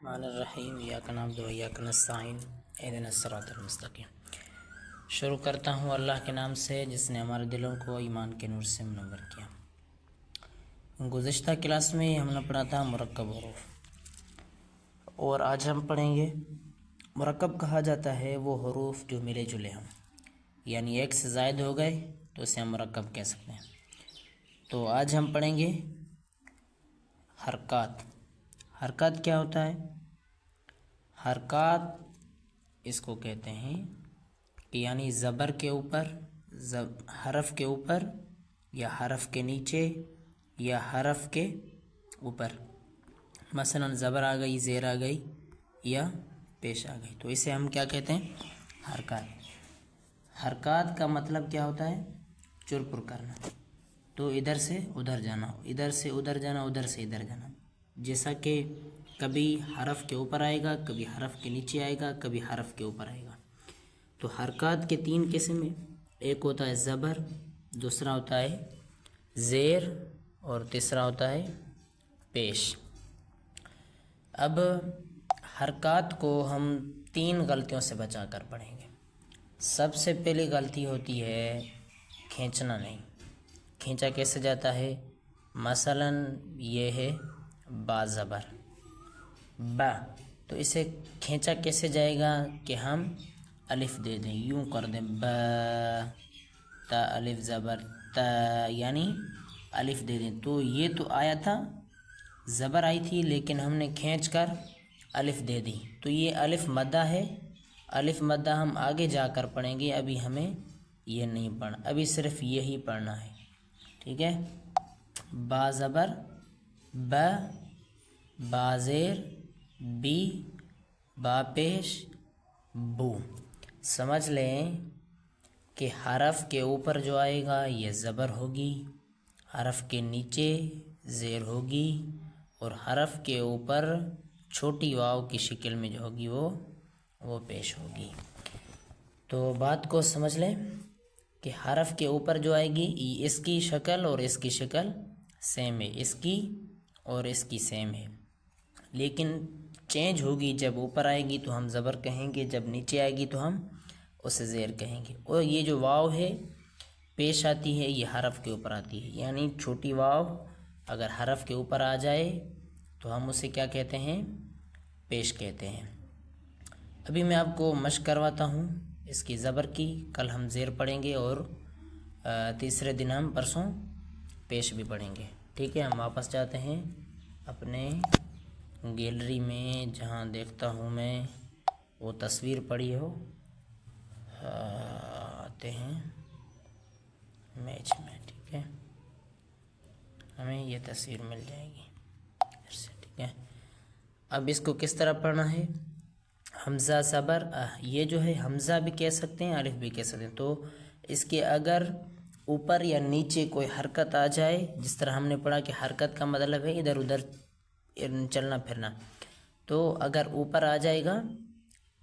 الرحمن الرحیم ایاک نعبد و ایاک نستعین اہدنا الصراط المستقیم۔ شروع کرتا ہوں اللہ کے نام سے جس نے ہمارے دلوں کو ایمان کے نور سے منور کیا۔ گزشتہ کلاس میں ہم نے پڑھا تھا مرکب حروف، اور آج ہم پڑھیں گے مرکب کہا جاتا ہے وہ حروف جو ملے جلے ہوں، یعنی ایک سے زائد ہو گئے تو اسے ہم مرکب کہہ سکتے ہیں۔ تو آج ہم پڑھیں گے حرکات۔ حرکات کیا ہوتا ہے؟ حرکات اس کو کہتے ہیں کہ یعنی زبر کے اوپر، حرف کے اوپر یا حرف کے نیچے یا حرف کے اوپر، مثلا زبر آ گئی، زیر آ گئی یا پیش آ گئی، تو اسے ہم کیا کہتے ہیں؟ حرکات۔ حرکات کا مطلب کیا ہوتا ہے؟ چر پر کرنا، تو ادھر سے ادھر جانا، ادھر سے ادھر جانا، ادھر سے ادھر جانا، جیسا کہ کبھی حرف کے اوپر آئے گا، کبھی حرف کے نیچے آئے گا، کبھی حرف کے اوپر آئے گا۔ تو حرکات کے تین قسم ہیں، ایک ہوتا ہے زبر، دوسرا ہوتا ہے زیر، اور تیسرا ہوتا ہے پیش۔ اب حرکات کو ہم تین غلطیوں سے بچا کر پڑھیں گے۔ سب سے پہلی غلطی ہوتی ہے کھینچنا نہیں۔ کھینچا کیسے جاتا ہے؟ مثلا یہ ہے با زبر، با، تو اسے کھینچا کیسے جائے گا کہ ہم الف دے دیں، یوں کر دیں با، تا الف زبر تا، یعنی الف دے دیں۔ تو یہ تو آیا تھا، زبر آئی تھی، لیکن ہم نے کھینچ کر الف دے دی، تو یہ الف مدہ ہے۔ الف مدہ ہم آگے جا کر پڑھیں گے، ابھی ہمیں یہ نہیں پڑھنا، ابھی صرف یہی پڑھنا ہے، ٹھیک ہے؟ با زبر با، با زیر بی، با پیش بو۔ سمجھ لیں کہ حرف کے اوپر جو آئے گا یہ زبر ہوگی، حرف کے نیچے زیر ہوگی، اور حرف کے اوپر چھوٹی واو کی شکل میں جو ہوگی وہ پیش ہوگی۔ تو بات کو سمجھ لیں کہ حرف کے اوپر جو آئے گی اس کی شکل اور اس کی شکل سیم ہے، اس کی اور اس کی سیم ہے، لیکن چینج ہوگی۔ جب اوپر آئے گی تو ہم زبر کہیں گے، جب نیچے آئے گی تو ہم اسے زیر کہیں گے۔ اور یہ جو واو ہے پیش آتی ہے، یہ حرف کے اوپر آتی ہے، یعنی چھوٹی واو اگر حرف کے اوپر آ جائے تو ہم اسے کیا کہتے ہیں؟ پیش کہتے ہیں۔ ابھی میں آپ کو مشق کرواتا ہوں اس کی زبر کی، کل ہم زیر پڑھیں گے اور تیسرے دن ہم پرسوں پیش بھی پڑھیں گے، ٹھیک ہے؟ ہم واپس جاتے ہیں اپنے گیلری میں، جہاں دیکھتا ہوں میں وہ تصویر پڑی ہو، آتے ہیں میچ میں، ٹھیک ہے؟ ہمیں یہ تصویر مل جائے گی ادھر سے، ٹھیک ہے؟ اب اس کو کس طرح پڑھنا ہے؟ حمزہ زبر یہ جو ہے حمزہ بھی کہہ سکتے ہیں، الف بھی کہہ سکتے ہیں۔ تو اس کے اگر اوپر یا نیچے کوئی حرکت آ جائے، جس طرح ہم نے پڑھا کہ حرکت کا مطلب ہے ادھر ادھر چلنا پھرنا، تو اگر اوپر آ جائے گا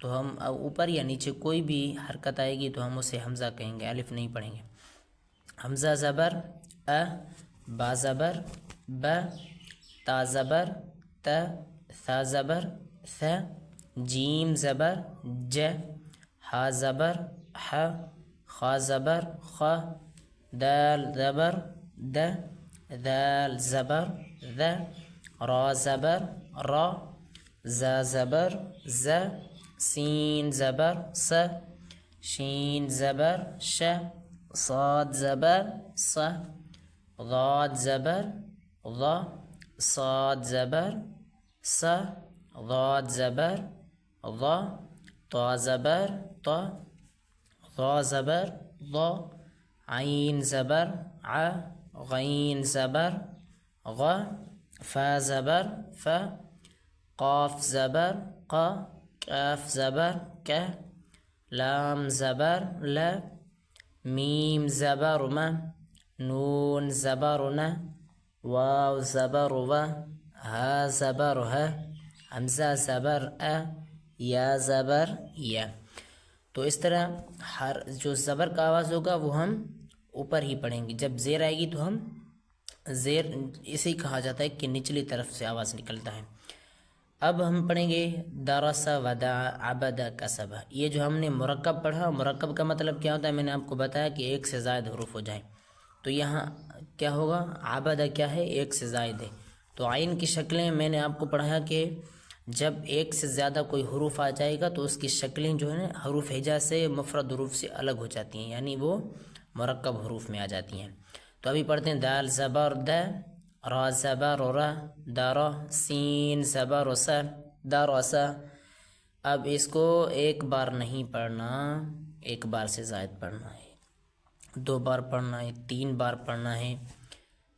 تو ہم اوپر یا نیچے کوئی بھی حرکت آئے گی تو ہم اسے حمزہ کہیں گے، الف نہیں پڑھیں گے۔ حمزہ زبر با زبر ب، تا زبر ت، ثا زبر ث، جیم زبر ج، ہا زبر ح، خا زبر خ، دال زبر د، ذال زبر ذ، را زبر را، ز زبر ز، سین زبر س، شین زبر ش، صاد زبر ص، ضاد زبر ض، صاد زبر ص، ضاد زبر ض، طا زبر ط، ظا زبر ظ، عین زبر ع، غین زبر غ، فا زبر ف، قاف زبر ق، کاف زبر ک، لام زبر ل، میم زبر م، نون زبر ن، واو زبر و، ہا زبر ہ، حمزہ زبر ا، یا زبر یا۔ تو اس طرح ہر جو زبر کا آواز ہوگا وہ ہم اوپر ہی پڑھیں گے، جب زیر آئے گی تو ہم زیر اسے کہا جاتا ہے کہ نچلی طرف سے آواز نکلتا ہے۔ اب ہم پڑھیں گے درس ودع عبد کسب. یہ جو ہم نے مرکب پڑھا، مرکب کا مطلب کیا ہوتا ہے؟ میں نے آپ کو بتایا کہ ایک سے زائد حروف ہو جائیں. تو یہاں کیا ہوگا؟ عبد کیا ہے؟ ایک سے زائد ہے. تو عین کی شکلیں میں نے آپ کو پڑھایا کہ جب ایک سے زیادہ کوئی حروف آ جائے گا تو اس کی شکلیں جو ہے نا حروف ہجا سے مفرد حروف سے الگ ہو جاتی ہیں، یعنی وہ مرکب حروف میں آ جاتی ہیں. تو ابھی پڑھتے ہیں دال زبر د، را زبر ر، در، سین زبر س، درس. اب اس کو ایک بار نہیں پڑھنا، ایک بار سے زائد پڑھنا ہے، 2 بار پڑھنا ہے، 3 بار پڑھنا ہے.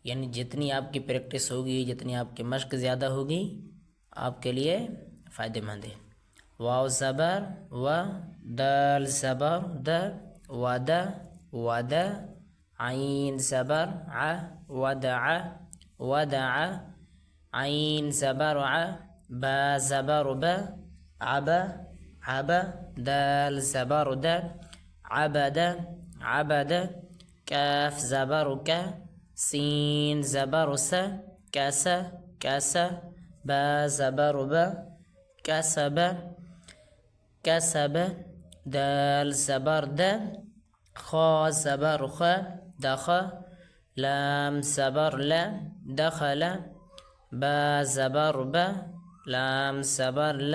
یعنی جتنی آپ کی پریکٹس ہوگی، جتنی آپ کی مشق زیادہ ہوگی، آپ کے لیے فائدہ مند ہے. واو زبر و، دال زبر د، ود، ود، عین زبر ع، ودع، ودع، عین زبر ع، با زبر ب، عب، عب، دال زبر د، عبد، عبد، کاف زبر ک، سین زبر س، کس، کس، با زبر ب، کسب، کسب، دال زبر د، خا زبر خ، دخ، لام زبر ل، دخل، با زبر ب، لام زبر ل،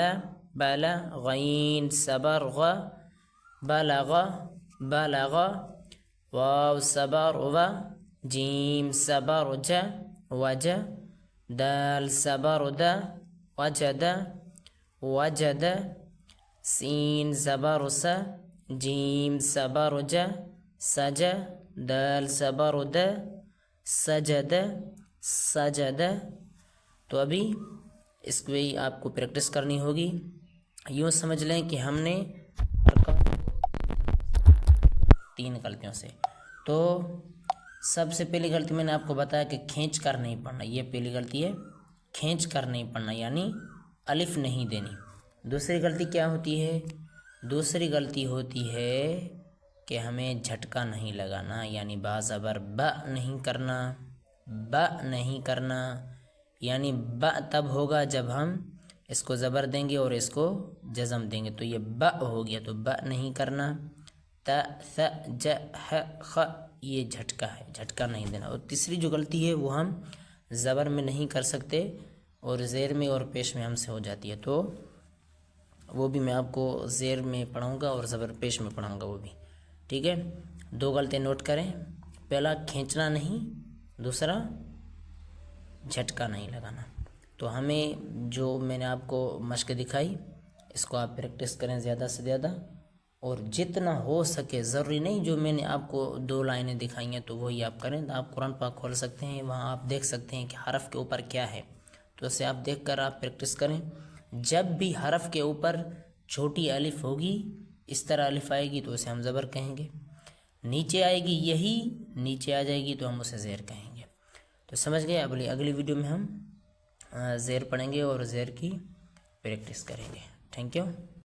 بل، غین زبر غ، بلغ، بلغ، واو زبر و، جیم زبر ج، وج، دال زبر د، وجد، وجد، سین زبر س، جیم زبر ج، سج، دال زبر د، سجد، سجد. تو ابھی اس کو آپ کو پریکٹس کرنی ہوگی. یوں سمجھ لیں کہ ہم نے 3 غلطیوں سے. تو سب سے پہلی غلطی میں نے آپ کو بتایا کہ کھینچ کر نہیں پڑھنا، یہ پہلی غلطی ہے، کھینچ کر نہیں پڑھنا یعنی الف نہیں دینی. دوسری غلطی کیا ہوتی ہے؟ دوسری غلطی ہوتی ہے کہ ہمیں جھٹکا نہیں لگانا، یعنی با زبر ب نہیں کرنا، ب نہیں کرنا. یعنی ب تب ہوگا جب ہم اس کو زبر دیں گے اور اس کو جزم دیں گے، تو یہ ب ہو گیا، تو ب نہیں کرنا. ت، ث، ج، ح، خ، یہ جھٹکا ہے، جھٹکا نہیں دینا. اور تیسری جو غلطی ہے وہ ہم زبر میں نہیں کر سکتے اور زیر میں اور پیش میں ہم سے ہو جاتی ہے. تو وہ بھی میں آپ کو زیر میں پڑھاؤں گا اور زبر پیش میں پڑھاؤں گا وہ بھی. ٹھیک ہے، 2 غلطیاں نوٹ کریں. پہلا کھینچنا نہیں، دوسرا جھٹکا نہیں لگانا. تو ہمیں جو میں نے آپ کو مشق دکھائی اس کو آپ پریکٹس کریں زیادہ سے زیادہ، اور جتنا ہو سکے، ضروری نہیں جو میں نے آپ کو 2 لائنیں دکھائی ہیں تو وہی آپ کریں. آپ قرآن پاک کھول سکتے ہیں، وہاں آپ دیکھ سکتے ہیں کہ حرف کے اوپر کیا ہے، تو اسے آپ دیکھ کر آپ پریکٹس کریں. جب بھی حرف کے اوپر چھوٹی الف ہوگی، اس طرح الف آئے گی تو اسے ہم زبر کہیں گے. نیچے آئے گی یہی، نیچے آ جائے گی تو ہم اسے زیر کہیں گے. تو سمجھ گئے؟ اگلی ویڈیو میں ہم زیر پڑھیں گے اور زیر کی پریکٹس کریں گے. Thank you.